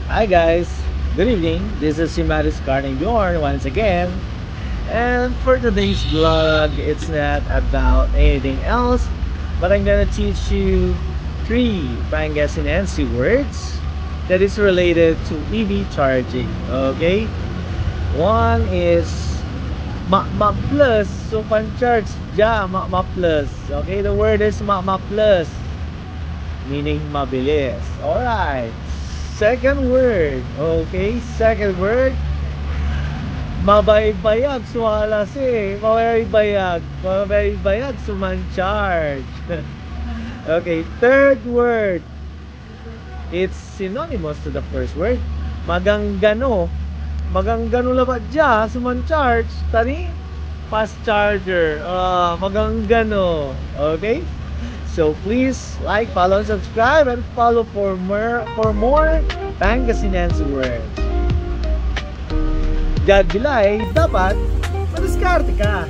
Hi guys, good evening. This is Simaris Carning Bjorn once again. And for today's vlog, it's not about anything else, but I'm gonna teach you 3 Pangasinense words that is related to EV charging. Okay? One is ma plus. So pan-charge ma plus. Okay, the word is ma plus, meaning mabilis. Alright. Second word. Okay, second word. Mabaybayag sumalasi. Mabaybayag suman-charge. Okay, third word. It's synonymous to the first word. Maganggano. Maganggano labat dya suman-charge. Tani? Fast charger. Maganggano. Okay? So please like, follow, and subscribe, and follow for more Pangasinense words. Diyan bilay, dapat madiskarte ka.